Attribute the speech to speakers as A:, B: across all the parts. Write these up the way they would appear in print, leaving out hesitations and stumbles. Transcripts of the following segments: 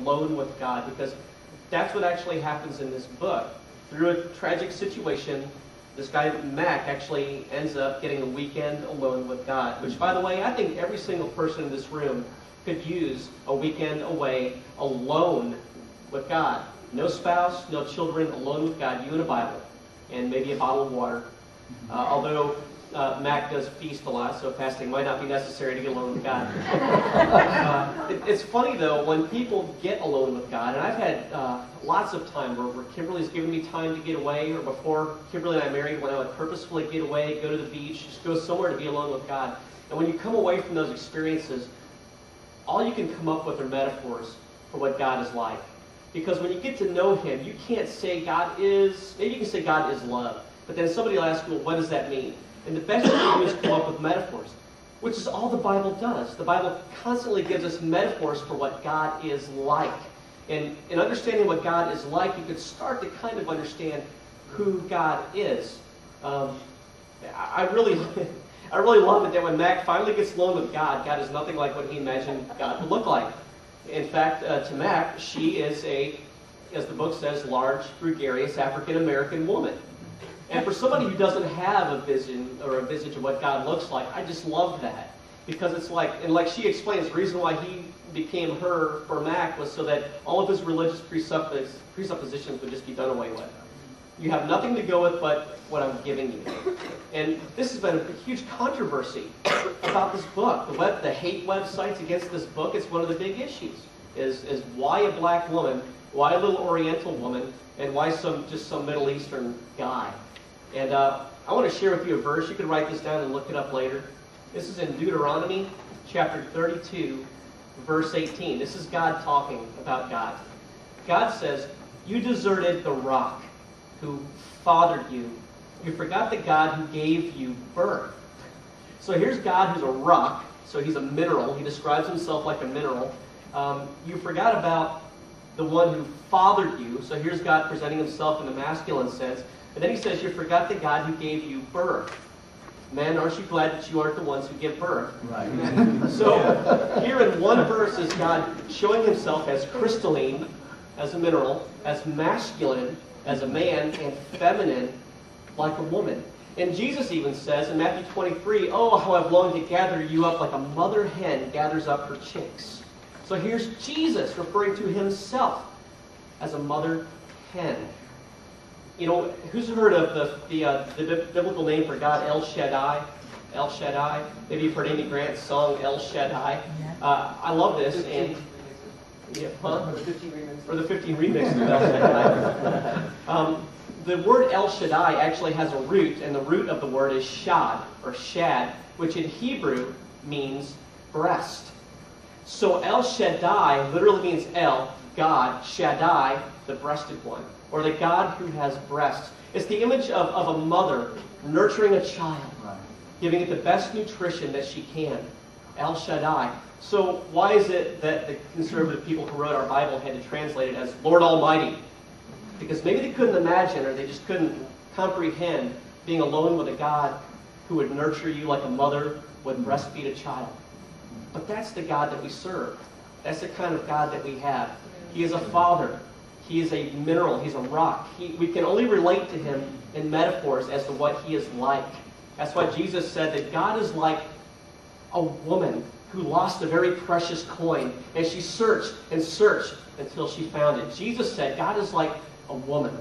A: alone with God, because that's what actually happens in this book. Through a tragic situation, this guy, Mac, actually ends up getting a weekend alone with God, which, by the way, I think every single person in this room could use a weekend away alone with God. No spouse, no children, alone with God, you and a Bible, and maybe a bottle of water. Although Mac does feast a lot, so fasting might not be necessary to get alone with God. It's funny, though, when people get alone with God, and I've had lots of time where Kimberly's given me time to get away, or before Kimberly and I married, when I would purposefully get away, go to the beach, just go somewhere to be alone with God. And when you come away from those experiences, all you can come up with are metaphors for what God is like. Because when you get to know Him, you can't say God is, maybe you can say God is love, but then somebody will ask you, well, what does that mean? And the best thing to do is come up with metaphors, which is all the Bible does. The Bible constantly gives us metaphors for what God is like. And in understanding what God is like, you could start to kind of understand who God is. I really love it that when Mac finally gets alone with God, God is nothing like what he imagined God would look like. In fact, to Mac, she is a, as the book says, large, gregarious African-American woman. And for somebody who doesn't have a vision or a visage of what God looks like, I just love that. Because it's like, and like she explains, the reason why he became her for Mac was so that all of his religious presuppositions would just be done away with. You have nothing to go with but what I'm giving you. And this has been a huge controversy about this book. The hate websites against this book, it's one of the big issues. Is why a black woman, why a little Oriental woman, and why just some Middle Eastern guy? And I want to share with you a verse. You can write this down and look it up later. This is in Deuteronomy chapter 32, verse 18. This is God talking about God. God says, "You deserted the rock who fathered you. You forgot the God who gave you birth." So here's God who's a rock. So he's a mineral. He describes himself like a mineral. You forgot about the one who fathered you. So here's God presenting himself in the masculine sense. And then he says, you forgot the God who gave you birth. Men, aren't you glad that you aren't the ones who give birth? Right. So here in one verse is God showing himself as crystalline, as a mineral, as masculine, as a man, and feminine, like a woman. And Jesus even says in Matthew 23, "Oh, how I've longed to gather you up like a mother hen gathers up her chicks." So here's Jesus referring to himself as a mother hen. You know, who's heard of the biblical name for God, El Shaddai? El Shaddai. Maybe you've heard Amy Grant's song, El Shaddai. I love this. And yeah, huh? For the 15 remixes of El Shaddai. The word El Shaddai actually has a root, and the root of the word is shad, or shad, which in Hebrew means breast. So El Shaddai literally means El, God, Shaddai, the breasted one, or the God who has breasts. It's the image of a mother nurturing a child, giving it the best nutrition that she can. El Shaddai. So why is it that the conservative people who wrote our Bible had to translate it as Lord Almighty? Because maybe they couldn't imagine, or they just couldn't comprehend being alone with a God who would nurture you like a mother would breastfeed a child. But that's the God that we serve. That's the kind of God that we have. He is a father. He is a mineral. He's a rock. We can only relate to him in metaphors as to what he is like. That's why Jesus said that God is like a woman who lost a very precious coin, and she searched and searched until she found it. Jesus said God is like a woman.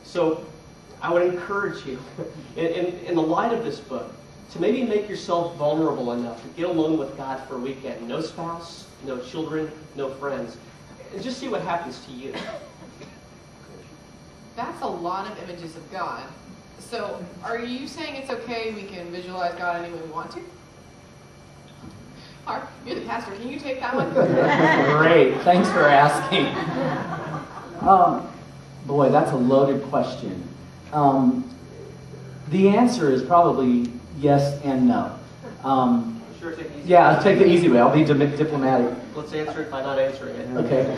A: So I would encourage you, in the light of this book, to maybe make yourself vulnerable enough to get alone with God for a weekend. No spouse, no children, no friends. And just see what happens to you.
B: That's a lot of images of God. So are you saying it's okay we can visualize God any way we want to? Harp, you're the pastor. Can you take that one?
C: Great. Thanks for asking. Boy, that's a loaded question. The answer is probably yes and no.
A: Sure, take the easy
C: yeah, I'll take the easy way. I'll be diplomatic.
A: Let's answer it by not answering it.
C: Okay.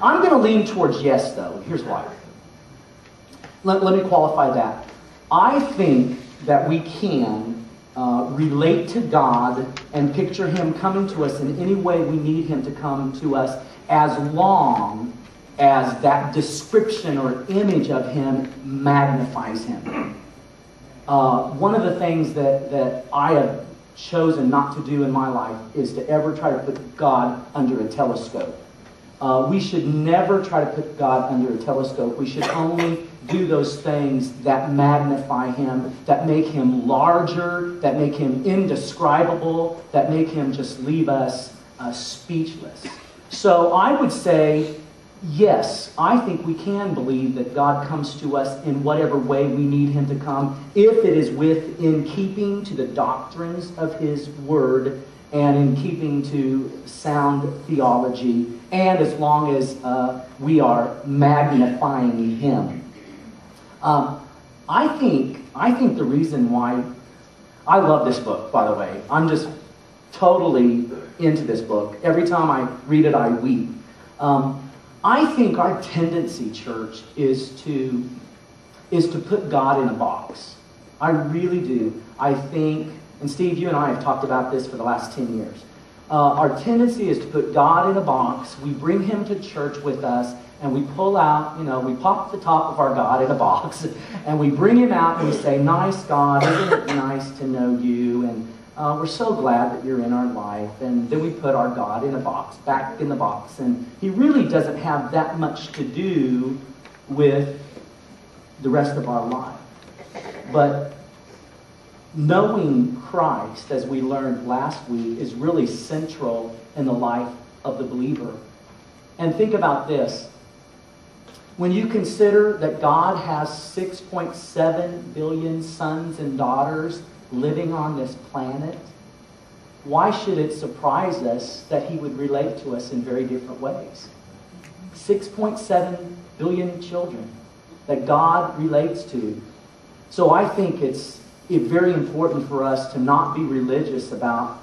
C: I'm going to lean towards yes, though. Here's why. Let me qualify that. I think that we can relate to God and picture Him coming to us in any way we need Him to come to us, as long as that description or image of Him magnifies Him. One of the things that I have chosen not to do in my life is to ever try to put God under a telescope. We should never try to put God under a telescope. We should only do those things that magnify Him, that make Him larger, that make Him indescribable, that make Him just leave us speechless. So I would say, yes, I think we can believe that God comes to us in whatever way we need Him to come, if it is within keeping to the doctrines of His Word and in keeping to sound theology, and as long as we are magnifying Him. I think the reason why I love this book, by the way, I'm just totally into this book. Every time I read it, I weep. I think our tendency, church, is to put God in a box. I really do. I think, and Steve, you and I have talked about this for the last 10 years. Our tendency is to put God in a box. We bring Him to church with us, and we pull out, we pop the top of our God in a box, and we bring Him out and we say, "Nice God, isn't it nice to know you? And we're so glad that you're in our life." And then we put our God in a box, back in the box. And He really doesn't have that much to do with the rest of our life. But knowing Christ, as we learned last week, is really central in the life of the believer. And think about this. When you consider that God has 6.7 billion sons and daughters living on this planet, why should it surprise us that He would relate to us in very different ways? 6.7 billion children that God relates to. So I think it's very important for us to not be religious about,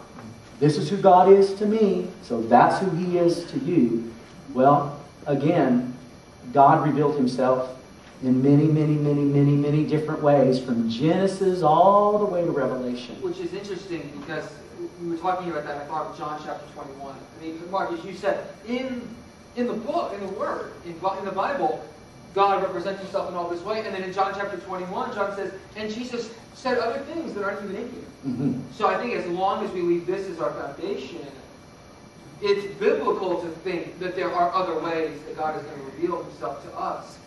C: this is who God is to me, so that's who He is to you. Well, again, God revealed Himself in many, many, many, many, many different ways, from Genesis all the way to Revelation.
D: Which is interesting, because we were talking about that, I thought of John chapter 21. I mean, Mark, as you said, in the book, in the Word, in the Bible, God represents Himself in all this way. And then in John chapter 21, John says, and Jesus said other things that aren't even in here.
C: Mm-hmm.
D: So I think as long as we leave this as our foundation, it's biblical to think that there are other ways that God is going to reveal Himself to us.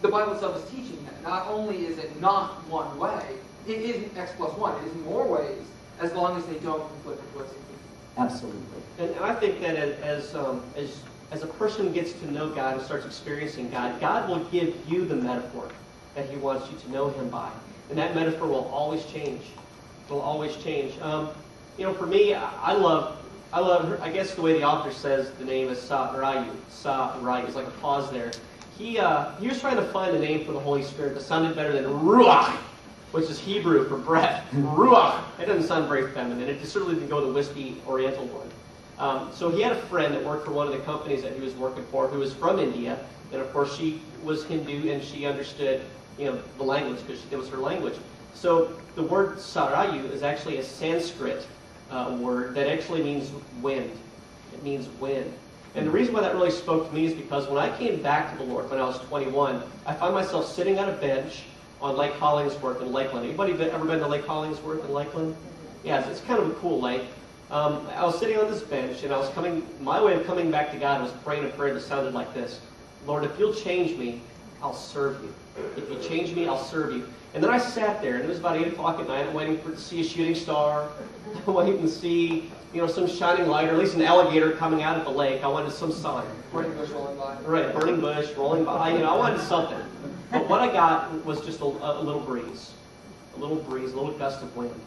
D: The Bible itself is teaching that. Not only is it not one way, it is X plus one. It is more ways, as long as they don't conflict with what's in here.
C: Absolutely.
A: And I think that as a person gets to know God and starts experiencing God, God will give you the metaphor that He wants you to know Him by. And that metaphor will always change. It will always change. For me, I love her. I guess the way the author says the name is Sa-Rayu. Sa-Rayu. It's like a pause there. He was trying to find a name for the Holy Spirit that sounded better than Ruach, which is Hebrew for breath. Ruach. It doesn't sound very feminine. It certainly didn't go the wispy Oriental one. So he had a friend that worked for one of the companies that he was working for who was from India. And of course she was Hindu and she understood the language because it was her language. So the word Sarayu is actually a Sanskrit word that actually means wind. It means wind. And the reason why that really spoke to me is because when I came back to the Lord when I was 21, I found myself sitting on a bench on Lake Hollingsworth in Lakeland. Anybody ever been to Lake Hollingsworth in Lakeland? Yeah, it's kind of a cool lake. I was sitting on this bench, and my way of coming back to God was praying a prayer that sounded like this: Lord, if you'll change me, I'll serve you. If you change me, I'll serve you. And then I sat there, and it was about 8 o'clock at night, waiting to see a shooting star, waiting to see, some shining light, or at least an alligator coming out of the lake. I wanted some sign.
D: Burning bush rolling by.
A: Right, burning bush, rolling by. I wanted something. But what I got was just a little breeze. A little breeze, a little gust of wind.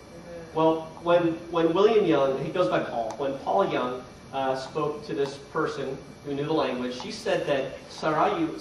A: Well, when William Young, he goes by Paul, when Paul Young spoke to this person who knew the language, she said that Sarayu